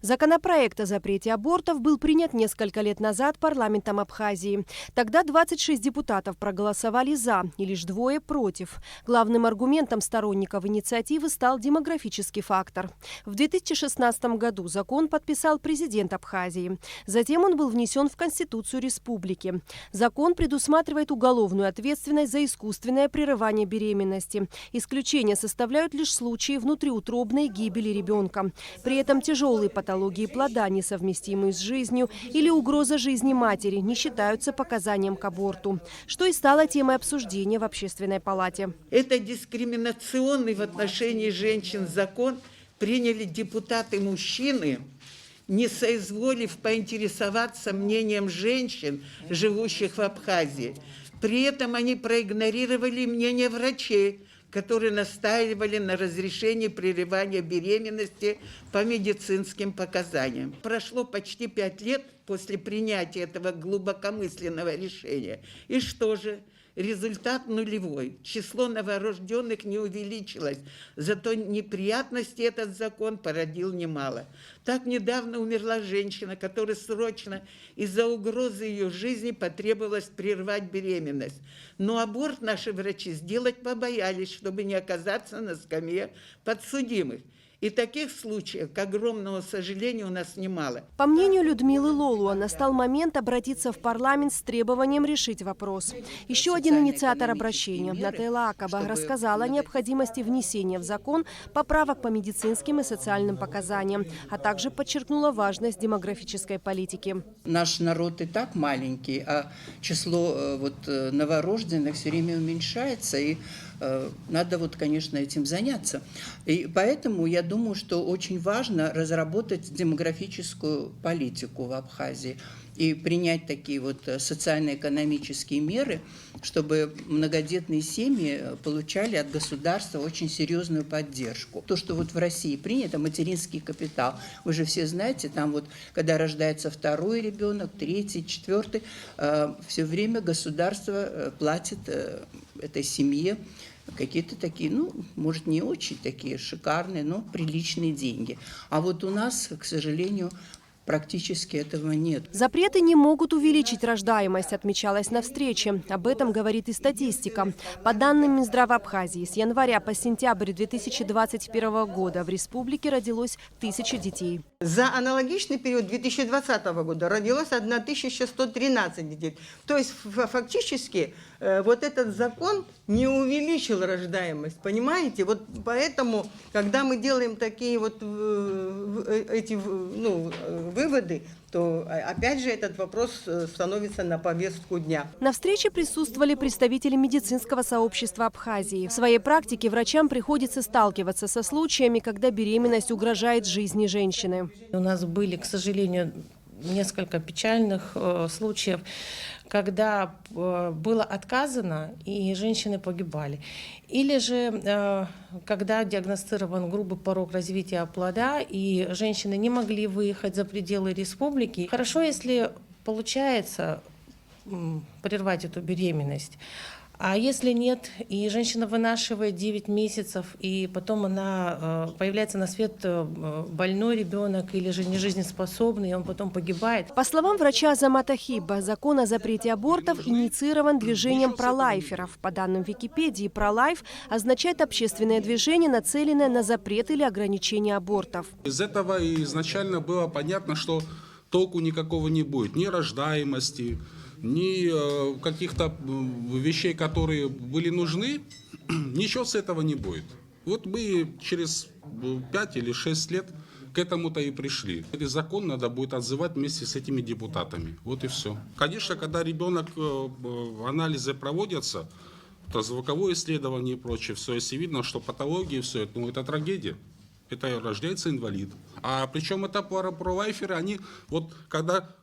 Законопроект о запрете абортов был принят несколько лет назад парламентом Абхазии. Тогда 26 депутатов проголосовали «за» и лишь 2 «против». Главным аргументом сторонников инициативы стал демографический фактор. В 2016 году закон подписал президент Абхазии. Затем он был внесен в Конституцию республики. Закон предусматривает уголовную ответственность за искусственное прерывание беременности. Исключение составляют лишь случаи внутриутробной гибели ребенка. При этом тяжелые патологии плода, несовместимые с жизнью, или угроза жизни матери не считаются показанием к аборту, что и стало темой обсуждения в Общественной палате. Это дискриминационный в отношении женщин закон приняли депутаты-мужчины, не соизволив поинтересоваться мнением женщин, живущих в Абхазии. При этом они проигнорировали мнение врачей, которые настаивали на разрешении прерывания беременности по медицинским показаниям. Прошло почти 5 лет после принятия этого глубокомысленного решения. И что же? Результат нулевой. Число новорожденных не увеличилось, зато неприятностей этот закон породил немало. Так недавно умерла женщина, которой срочно из-за угрозы ее жизни потребовалось прервать беременность. Но аборт наши врачи сделать побоялись, чтобы не оказаться на скамье подсудимых. И таких случаев, к огромному сожалению, у нас немало. По мнению Людмилы Лолуа, настал момент обратиться в парламент с требованием решить вопрос. Еще один инициатор обращения, Нателла Акаба, рассказала о необходимости внесения в закон поправок по медицинским и социальным показаниям, а также подчеркнула важность демографической политики. Наш народ и так маленький, а число новорожденных все время уменьшается, и надо, конечно, этим заняться. И поэтому я думаю, что очень важно разработать демографическую политику в Абхазии и принять такие социально-экономические меры, чтобы многодетные семьи получали от государства очень серьезную поддержку. То, что в России принято, материнский капитал, вы же все знаете, там когда рождается 2-й ребенок, 3-й, 4-й, все время государство платит этой семье какие-то такие, может, не очень такие шикарные, но приличные деньги. А у нас, к сожалению, практически этого нет. Запреты не могут увеличить рождаемость, отмечалось на встрече. Об этом говорит и статистика. По данным Минздрава Абхазии, с января по сентябрь 2021 года в республике родилось 1000 детей. За аналогичный период 2020 года родилось 1113 детей. То есть фактически этот закон не увеличил рождаемость, понимаете? Поэтому, когда мы делаем такие выводы, то опять же этот вопрос становится на повестку дня. На встрече присутствовали представители медицинского сообщества Абхазии. В своей практике врачам приходится сталкиваться со случаями, когда беременность угрожает жизни женщины. У нас были, к сожалению, несколько печальных случаев, когда было отказано, и женщины погибали. Или же, когда диагностирован грубый порог развития плода, и женщины не могли выехать за пределы республики. Хорошо, если получается прервать эту беременность. А если нет, и женщина вынашивает 9 месяцев, и потом появляется на свет больной ребенок или же нежизнеспособный, и он потом погибает. По словам врача Азамата Хибба, закон о запрете абортов инициирован движением пролайферов. По данным Википедии, пролайф означает общественное движение, нацеленное на запрет или ограничение абортов. Из этого изначально было понятно, что толку никакого не будет, ни рождаемости, ни каких-то вещей, которые были нужны, ничего с этого не будет. Мы через 5 или 6 лет к этому-то и пришли. Этот закон надо будет отзывать вместе с этими депутатами. Вот и все. Конечно, когда анализы проводятся, звуковое исследование и прочее, все, если видно, что патологии, все это, это трагедия. Это рождается инвалид. А причем это пролайферы, они когда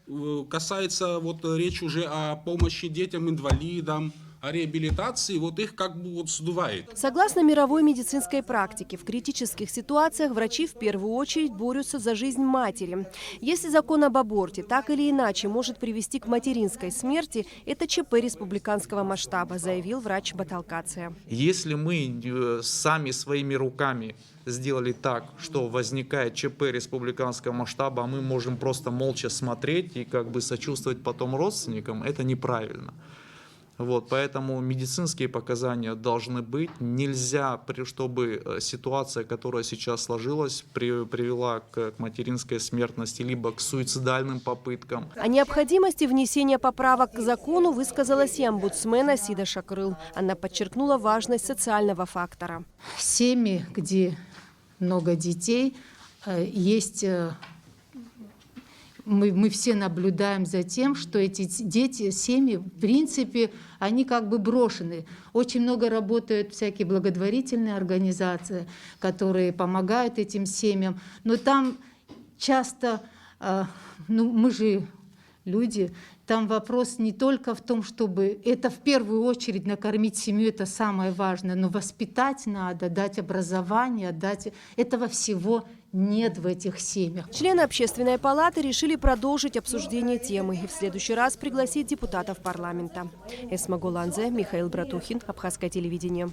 касается речь уже о помощи детям-инвалидам, о реабилитации, вот их как бы вот сдувает. Согласно мировой медицинской практике, в критических ситуациях врачи в первую очередь борются за жизнь матери. Если закон об аборте так или иначе может привести к материнской смерти, это ЧП республиканского масштаба, заявил врач Баталкация. Если мы сами своими руками сделали так, что возникает ЧП республиканского масштаба, а мы можем просто молча смотреть и как бы сочувствовать потом родственникам, это неправильно. Вот, поэтому медицинские показания должны быть. Нельзя, чтобы ситуация, которая сейчас сложилась, привела к материнской смертности, либо к суицидальным попыткам. О необходимости внесения поправок к закону высказалась и омбудсмен Асида Шакрыл. Она подчеркнула важность социального фактора. Семьи, где много детей, есть... Мы все наблюдаем за тем, что эти дети, семьи, в принципе, они как бы брошены. Очень много работают всякие благотворительные организации, которые помогают этим семьям. Но там часто, мы же люди, там вопрос не только в том, чтобы это в первую очередь накормить семью, это самое важное, но воспитать надо, дать образование, дать... Этого всего нет в этих семьях. Члены Общественной палаты решили продолжить обсуждение темы и в следующий раз пригласить депутатов парламента. Эсма Гуланзе, Михаил Братухин, Абхазское телевидение.